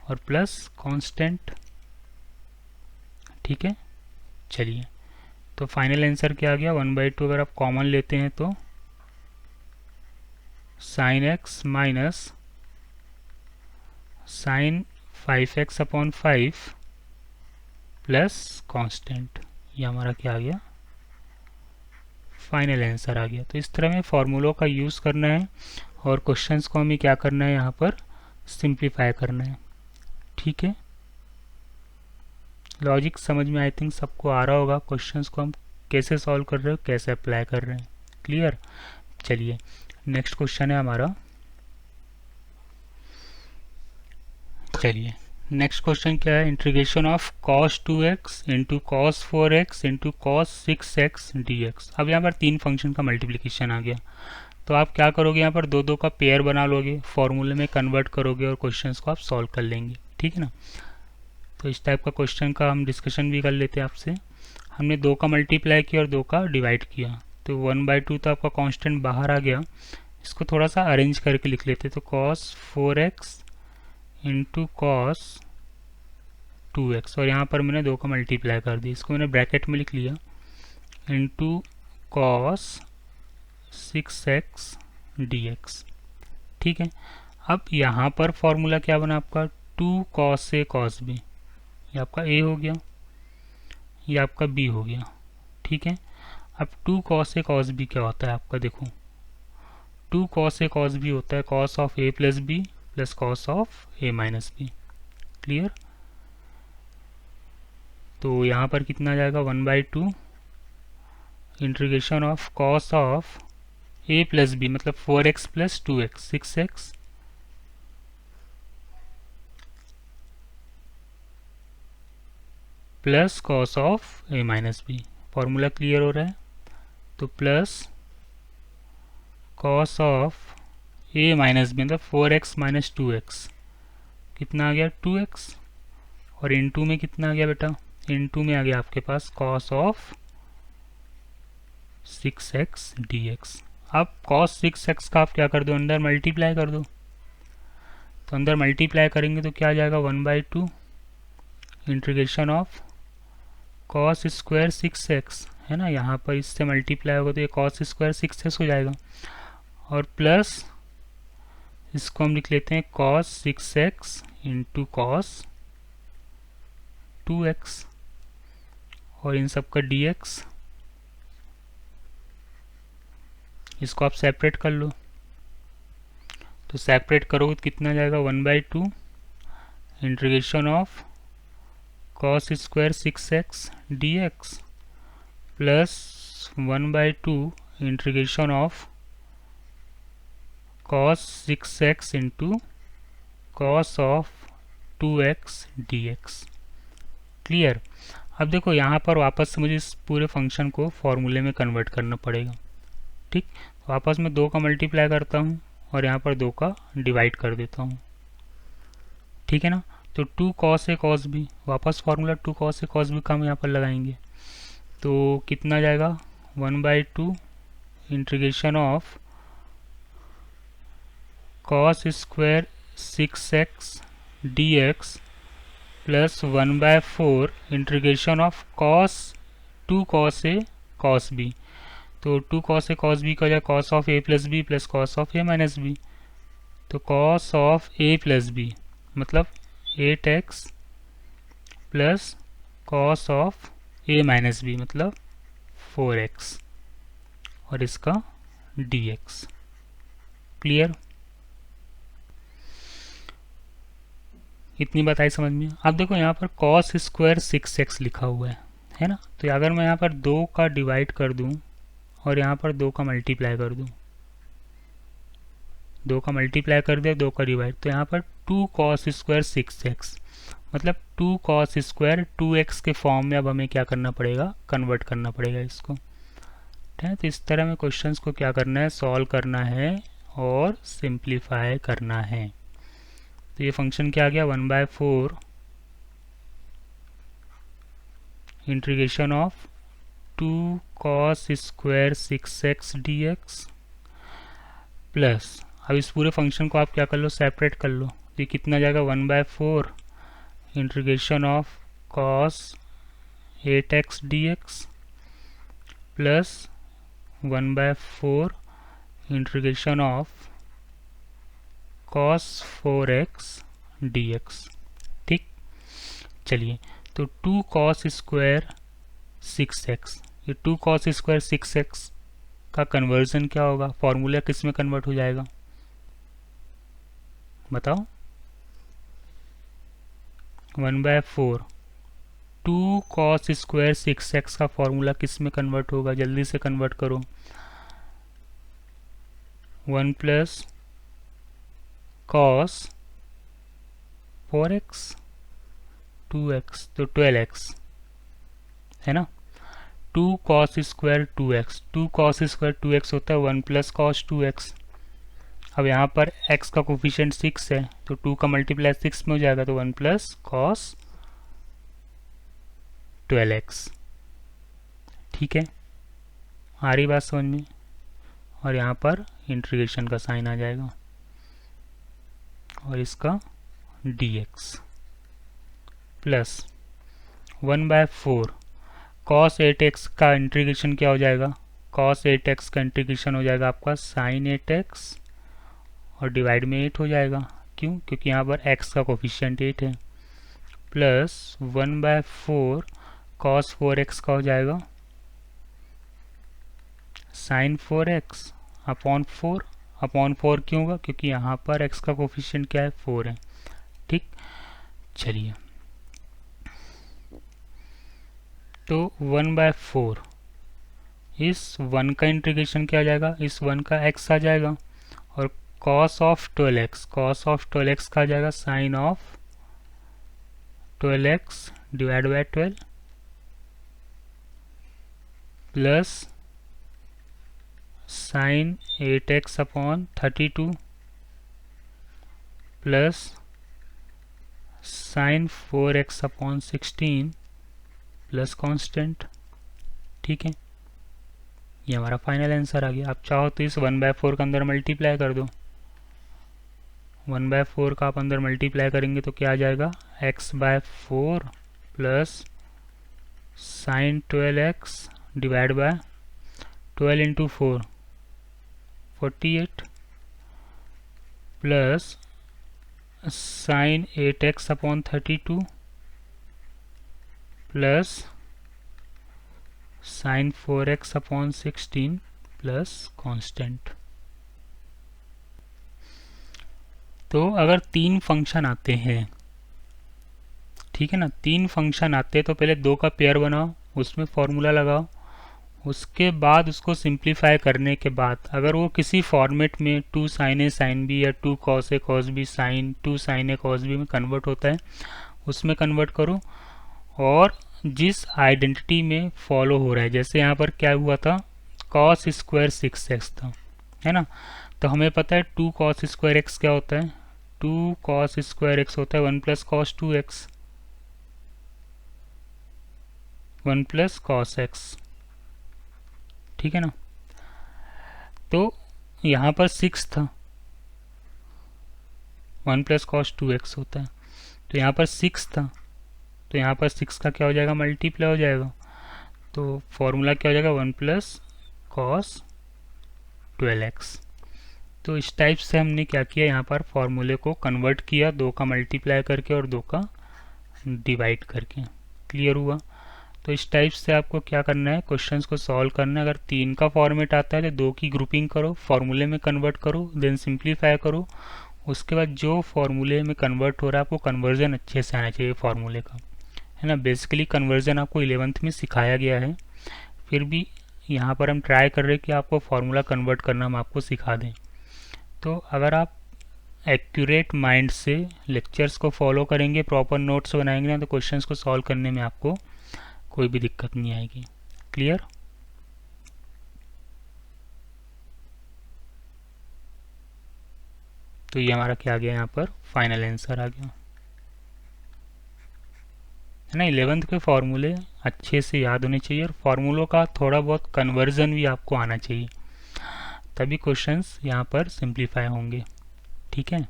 और प्लस कांस्टेंट। ठीक है, चलिए तो फाइनल आंसर क्या आ गया, 1/2 अगर आप कॉमन लेते हैं तो sine X minus sine 5x upon 5 plus constant, ये हमारा क्या आ गया, फाइनल आंसर आ गया। तो इस तरह में फॉर्मूलों का यूज़ करना है और क्वेश्चंस को हमें क्या करना है, यहाँ पर सिंप्लीफाई करना है। ठीक है, लॉजिक समझ में आई थिंक सबको आ रहा होगा, क्वेश्चंस को हम कैसे सॉल्व कर रहे हो, कैसे अप्लाई कर रहे हैं। क्लियर, चलिए नेक्स्ट क्वेश्चन है हमारा। चलिए नेक्स्ट क्वेश्चन क्या है, integration of cos 2x into cos 4x into cos 6x dx। अब यहाँ पर 3 फंक्शन का मल्टीप्लिकेशन आ गया, तो आप क्या करोगे, यहाँ पर दो दो का पेयर बना लोगे, फॉर्मूले में कन्वर्ट करोगे और क्वेश्चंस को आप सॉल्व कर लेंगे। ठीक है ना, तो इस टाइप का क्वेश्चन का हम डिस्कशन भी कर लेते हैं आपसे। हमने 2 का मल्टीप्लाई किया और 2 का डिवाइड किया, तो 1/2 तो आपका कांस्टेंट बाहर आ गया, इसको थोड़ा सा अरेंज करके लिख लेते। तो cos 4x into cos 2x और यहाँ पर मैंने 2 का मल्टीप्लाई कर दिया, इसको मैंने ब्रैकेट में लिख लिया, इंटू cos 6x dx। ठीक है, अब यहाँ पर फॉर्मूला क्या बना आपका, 2 cos a cos b, ये आपका a हो गया, ये आपका b हो गया। ठीक है, अब 2 cos a cos b क्या होता है आपका, देखो 2 cos a cos b होता है cos of a plus b plus cos of a minus b। Clear, तो यहाँ पर कितना आ जाएगा, 1/2 integration of cos of a plus b मतलब 4x plus 2x 6x plus cos of a minus b। Formula clear हो रहा है, तो plus cos of a minus b मतलब 4x माइनस 2x कितना आ गया 2x, और इनटू में कितना आ गया बेटा, इनटू में आ गया आपके पास cos ऑफ 6x dx। अब cos 6x का आप क्या कर दो, अंदर मल्टीप्लाई कर दो, तो अंदर मल्टीप्लाई करेंगे तो क्या आ जाएगा 1/2 integration of cos square 6x है ना, यहाँ पर इससे मल्टीप्लाई होगा तो ये cos स्क्वायर 6x हो जाएगा, और प्लस इसको हम लिख लेते हैं cos 6x into cos 2x और इन सब का dx। इसको आप सेपरेट कर लो, तो सेपरेट करोगे तो कितना जाएगा, 1/2 integration of cos square 6x dx plus 1/2 integration of cos 6x into cos of 2x dx। Clear. अब देखो यहाँ पर वापस से मुझे इस पूरे फंक्शन को फॉर्मूले में कन्वर्ट करना पड़ेगा। ठीक, वापस मैं 2 का मल्टीप्लाई करता हूँ और यहाँ पर 2 का डिवाइड कर देता हूँ। ठीक है ना, तो 2 cos a cos b, वापस formula 2 cos a cos b का हम यहाँ पर लगाएंगे, तो कितना जाएगा 1/2 integration of cos square 6x dx plus 1/4 integration of cos 2 cos a cos b। तो 2 cos a cos b का हो जाए cos of a plus B plus cos of a minus B. तो cos of a plus B मतलब 8x plus cos of a minus B मतलब 4x और इसका dx। Clear, इतनी बात आई समझ में। अब देखो यहाँ पर cos स्क्वायर 6x लिखा हुआ है ना, तो अगर मैं यहाँ पर 2 का डिवाइड कर दूँ और यहाँ पर 2 का मल्टीप्लाई कर दूँ, 2 का मल्टीप्लाई कर दिया 2 का डिवाइड, तो यहाँ पर 2 cos स्क्वायर 6x मतलब 2 cos स्क्वायर 2x के फॉर्म में अब हमें क्या करना पड़ेगा, कन्वर्ट करना पड़ेगा इसको। ठीक है, तो इस तरह में क्वेश्चंस को क्या करना है, सॉल्व करना है और सिंप्लीफाई करना है। तो ये फंक्शन क्या आ गया 1/4 integration of 2 cos square 6x dx plus, अब इस पूरे फंक्शन को आप क्या कर लो, सेपरेट कर लो, तो ये कितना जाएगा 1/4 integration of cos 8x dx plus 1/4 integration of cos 4x dx। ठीक, चलिए, तो 2 cos स्क्वायर 6x, ये 2 cos स्क्वायर 6x का कन्वर्जन क्या होगा, फॉर्मूला किस में कन्वर्ट हो जाएगा बताओ। 1/4 2 cos स्क्वायर 6x का फॉर्मूला किस में कन्वर्ट होगा, जल्दी से कन्वर्ट करो। 1 प्लस cos 4x 2x तो 12x है ना। 2 cos square 2x, 2 cos square 2x होता है 1 प्लस cos 2x। अब यहाँ पर x का कोफिशिएंट 6 है तो 2 का मल्टीप्लाई 6 में हो जाएगा, तो 1 प्लस cos 12x। ठीक है, आ रही बात समझ में, और यहाँ पर इंटीग्रेशन का साइन आ जाएगा और इसका dx प्लस 1/4 cos 8x का इंटीग्रेशन क्या हो जाएगा, cos 8x का इंटीग्रेशन हो जाएगा आपका sin 8x और डिवाइड में 8 हो जाएगा, क्यों, क्योंकि यहाँ पर x का कोफिशिएंट 8 है, प्लस 1/4 cos 4x का हो जाएगा sin 4x अपॉन 4। अपॉन 4 क्यों होगा, क्योंकि यहाँ पर x का कोफिशिएंट क्या है 4 है। ठीक, चलिए, तो 1/4 इस 1 का इंटीग्रेशन क्या आ जाएगा, इस 1 का x आ जाएगा और cos of 12x, cos of 12x का आ जाएगा sin of 12x divide by 12 plus sin 8x upon 32 plus sin 4x upon 16 plus constant. ठीक है, ये हमारा फाइनल आंसर आ गया। आप चाहो तो इस 1/4 का अंदर मल्टीप्लाई कर दो, 1/4 का आप अंदर मल्टीप्लाई करेंगे तो क्या आ जाएगा x/4 plus sin 12x divide by 12 into 4 48 plus sin 8x upon 32 plus sin 4x upon 16 plus constant. तो अगर 3 फंक्शन आते हैं, ठीक है ना। 3 फंक्शन आते हैं तो पहले 2 का पेयर बनाओ, उसमें फॉर्मूला लगाओ, उसके बाद उसको सिंप्लीफाई करने के बाद अगर वो किसी फॉर्मेट में 2 साइन ए साइन बी या 2 cos A cos B sign 2 sign A cos B में कन्वर्ट होता है उसमें कन्वर्ट करो। और जिस आइडेंटिटी में फॉलो हो रहा है, जैसे यहाँ पर क्या हुआ था, कॉस स्क्वायर 6x था, है ना। तो हमें पता है 2 कॉस स्क्वायर एक्स क्या होता है, 2 कॉस स्क्वायर एक्स होता है 1 plus cos 2x, 1 plus cos x, ठीक है ना। तो यहाँ पर 6 था, 1 प्लस कॉस 2x होता है, तो यहाँ पर 6 था, तो यहाँ पर 6 का क्या हो जाएगा, मल्टीप्लाई हो जाएगा, तो फॉर्मूला क्या हो जाएगा 1 प्लस कॉस 12x। तो इस टाइप से हमने क्या किया, यहाँ पर फॉर्मूले को कन्वर्ट किया 2 का मल्टीप्लाई करके और 2 का डिवाइड करके। क्लियर हुआ। तो इस टाइप से आपको क्या करना है, क्वेश्चंस को सॉल्व करना है। अगर 3 का फॉर्मेट आता है तो 2 की ग्रुपिंग करो, फॉर्मूले में कन्वर्ट करो, देन सिंप्लीफाई करो। उसके बाद जो फॉर्मूले में कन्वर्ट हो रहा है आपको कन्वर्जन अच्छे से आना चाहिए फॉर्मूले का, है ना। बेसिकली कन्वर्जन आपको 11th में सिखाया गया है, फिर भी यहाँ पर हम ट्राई कर रहे हैं कि आपको फॉर्मूला कन्वर्ट करना हम आपको सिखा दें। तो अगर आप एक्यूरेट माइंड से लेक्चर्स को फॉलो करेंगे, प्रॉपर नोट्स बनाएंगे ना, तो क्वेश्चंस को सॉल्व करने में आपको कोई भी दिक्कत नहीं आएगी। क्लियर। तो ये हमारा क्या आ गया, यहाँ पर फाइनल आंसर आ गया, है ना। 11th के फॉर्मूले अच्छे से याद होने चाहिए और फॉर्मूलों का थोड़ा बहुत कन्वर्जन भी आपको आना चाहिए, तभी क्वेश्चंस यहाँ पर सिंप्लीफाई होंगे। ठीक है,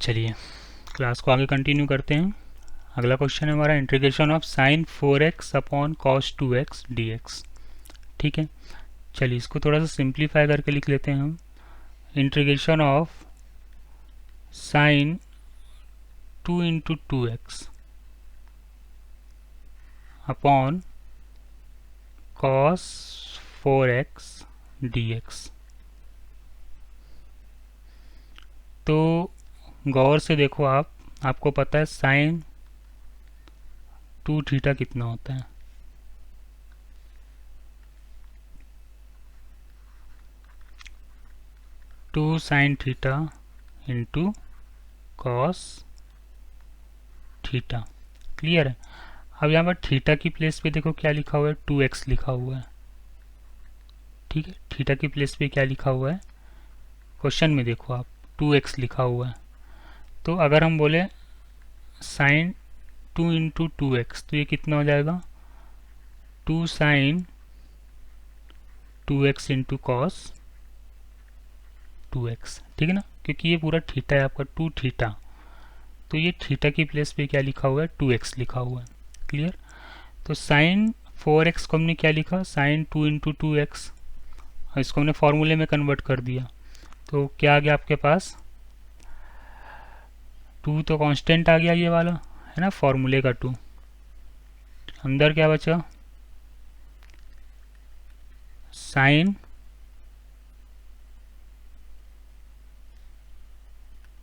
चलिए क्लास को आगे कंटिन्यू करते हैं। अगला क्वेश्चन है हमारा integration of sine 4x upon cos 2x dx। ठीक है, चलिए इसको थोड़ा सा सिंप्लीफाई करके लिख लेते हैं हम। Integration of sign 2 into 2x upon cos 4x dx। तो गौर से देखो आप, आपको पता है साइन 2 थीटा कितना होता है, two sine theta into cos theta. Clear है। अब यहाँ पर थीटा की प्लेस पे देखो क्या लिखा हुआ है, 2x लिखा हुआ है। ठीक है, थीटा की प्लेस पे क्या लिखा हुआ है, क्वेश्चन में देखो आप 2x लिखा हुआ है। तो अगर हम बोले साइन 2 इंटू 2x तो ये कितना हो जाएगा, 2 sine 2x into cos 2x। ठीक है ना, क्योंकि ये पूरा थीटा है आपका 2 थीटा, तो ये थीटा की प्लेस पे क्या लिखा हुआ है, 2x लिखा हुआ है। क्लियर। तो साइन 4x को हमने क्या लिखा, साइन 2 इंटू 2x, इसको हमने फॉर्मूले में कन्वर्ट कर दिया। तो क्या आ गया आपके पास, 2 तो कांस्टेंट आ गया ये वाला, है ना, फॉर्मूले का 2। अंदर क्या बचा, साइन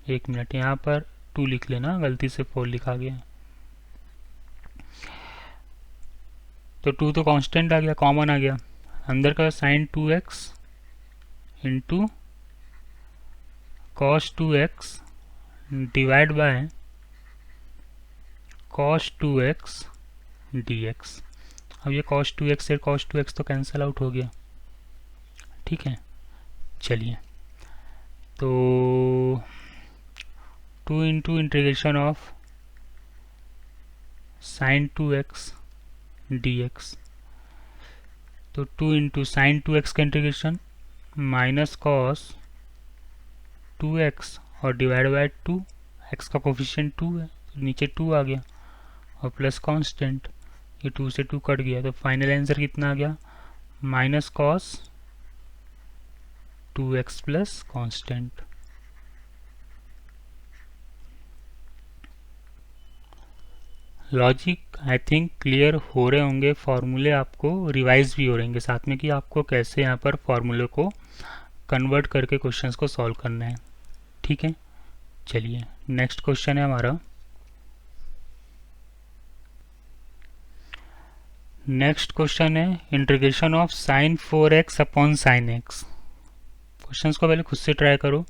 एक मिनट, यहाँ पर 2 लिख लेना, गलती से 4 लिखा गया। तो 2 तो कांस्टेंट आ गया, कॉमन आ गया। अंदर का sine 2x into cos 2x divide by cos 2x dx। अब ये कॉस 2x से कॉस 2x तो कैंसिल आउट हो गया। ठीक है, चलिए तो 2 into integration of sign 2x dx, तो 2 इंटू साइन 2x का इंटीग्रेशन माइनस कॉस 2x और डिवाइड बाय 2, x का कोफिशिएंट 2 है तो नीचे 2 आ गया और प्लस कांस्टेंट, ये 2 से 2 कट गया, तो फाइनल आंसर कितना आ गया, minus cos 2x plus constant. Logic I think clear हो रहे होंगे, फॉर्मूले आपको रिवाइज भी हो रहेंगे साथ में कि आपको कैसे यहाँ पर फॉर्मूले को कन्वर्ट करके क्वेश्चंस को सॉल्व करना है। ठीक है, चलिए नेक्स्ट क्वेश्चन है हमारा। नेक्स्ट क्वेश्चन है integration of sine 4x upon sine x. Questions को पहले खुद से ट्राई करो,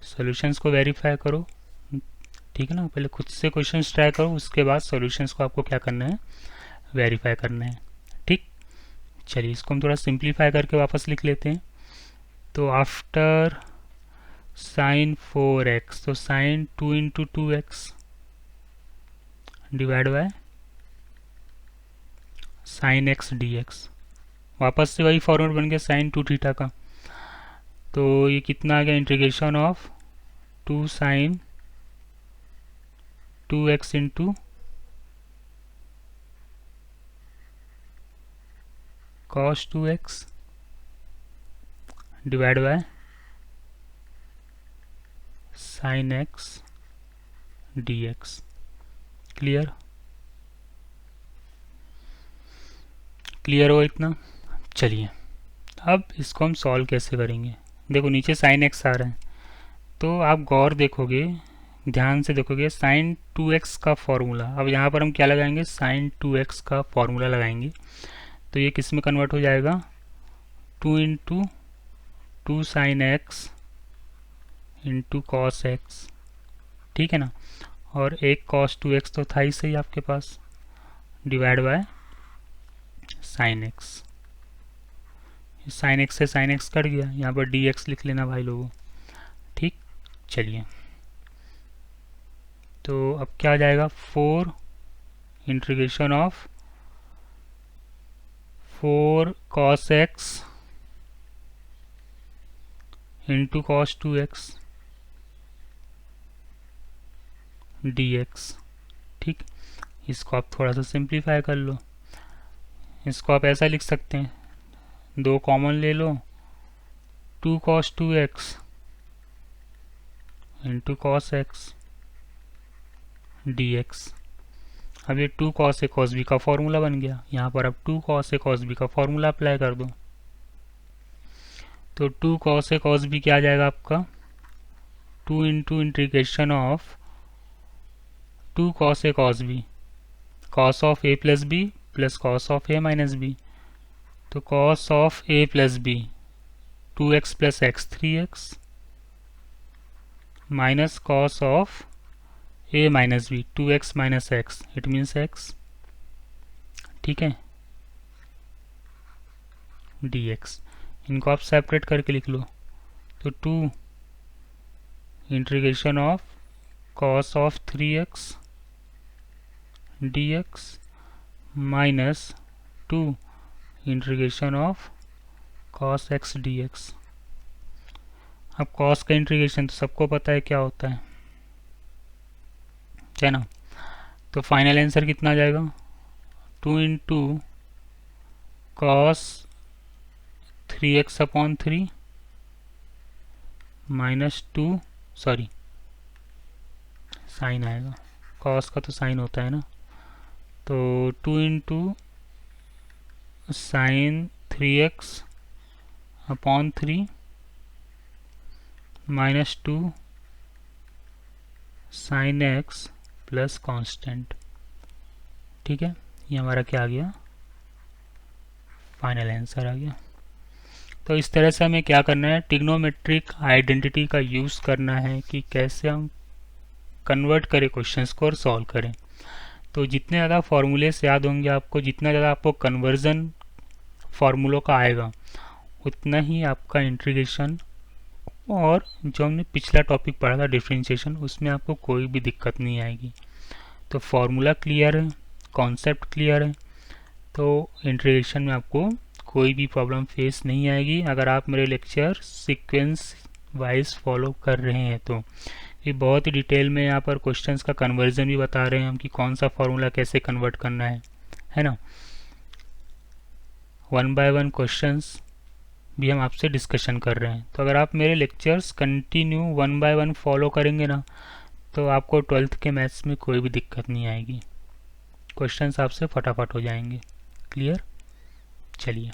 सॉल्यूशंस को वेरीफाई करो, ठीक है ना। पहले खुद से क्वेश्चंस ट्राई करो, उसके बाद सॉल्यूशंस को आपको क्या करना है, वेरीफाई करना है, ठीक। चलिए इसको हम थोड़ा सिंप्लीफाई करके वापस लिख लेते हैं। तो आफ्टर साइन 4x, तो sine 2 into 2x divide by sine x dx। वापस से वही फॉर्मूला बन गया साइन 2 थीटा का। तो ये कितना आ गया, integration of 2 sine 2x into cos 2x divide by sine x dx। Clear, clear हो इतना। चलिए अब इसको हम सॉल्व कैसे करेंगे। देखो नीचे साइन एक्स आ रहा है, तो आप गौर देखोगे, ध्यान से देखोगे, साइन 2x का फॉर्मूला, अब यहाँ पर हम क्या लगाएंगे, साइन 2x का फॉर्मूला लगाएंगे। तो ये किस में कन्वर्ट हो जाएगा, 2 into 2 sine x into cos x, ठीक है ना। और एक कॉस 2x तो था ही सही आपके पास, divide by sine x. Sine x से साइन एक्स कट गया, यहाँ पर dx लिख लेना भाई लोगों, ठीक। चलिए तो अब क्या आ जाएगा, 4 integration of 4 cos x into cos 2x dx, ठीक। इसको आप थोड़ा सा सिंप्लीफाई कर लो। इसको आप ऐसा लिख सकते हैं, 2 कॉमन ले लो, 2 cos 2x into cos x dx। अब ये 2 cos a cos b का फॉर्मूला बन गया। यहाँ पर अब 2 cos a cos b का फॉर्मूला अप्लाई कर दो। तो 2 cos a cos b क्या आ जाएगा आपका, 2 into integration of 2 cos a cos b, cos of a plus b plus cos of a minus b। तो cos of a plus b 2x plus x 3x minus cos of a minus b 2x minus x, it means x, ठीक है, dx। इनको आप separate करके लिख लो। तो 2 integration of cos of 3x dx minus 2 integration of cos x dx। अब cos का integration तो सबको पता है क्या होता है ना। तो फाइनल आंसर कितना आ जाएगा, 2 into cos 3x upon 3 minus 2, sorry sine आएगा, कॉस का तो साइन होता है ना। तो 2 into sine 3x upon 3 minus 2 sine x plus constant, ठीक है। ये हमारा क्या आ गया, फाइनल आंसर आ गया। तो इस तरह से हमें क्या करना है, ट्रिग्नोमेट्रिक आइडेंटिटी का यूज़ करना है कि कैसे हम कन्वर्ट करें क्वेश्चंस को और सॉल्व करें। तो जितने ज़्यादा फार्मूलेस याद होंगे आपको, जितना ज़्यादा आपको कन्वर्जन फार्मूलों का आएगा, उतना ही आपका इंटीग्रेशन और जो हमने पिछला टॉपिक पढ़ा था डिफरेंशिएशन, उसमें आपको कोई भी दिक्कत नहीं आएगी। तो फार्मूला क्लियर है, कॉन्सेप्ट क्लियर है, तो इंटीग्रेशन में आपको कोई भी प्रॉब्लम फेस नहीं आएगी अगर आप मेरे लेक्चर सीक्वेंस वाइज फॉलो कर रहे हैं। तो ये बहुत ही डिटेल में यहाँ पर क्वेश्चंस का कन्वर्जन भी बता रहे हैं हम कि कौन सा फार्मूला कैसे कन्वर्ट करना है ना। 1 बाय 1 क्वेश्चंस भी हम आपसे डिस्कशन कर रहे हैं। तो अगर आप मेरे लेक्चर्स कंटिन्यू 1 बाय 1 फॉलो करेंगे ना, तो आपको 12th के मैथ्स में कोई भी दिक्कत नहीं आएगी, क्वेश्चंस आपसे फटाफट हो जाएंगे। क्लियर, चलिए।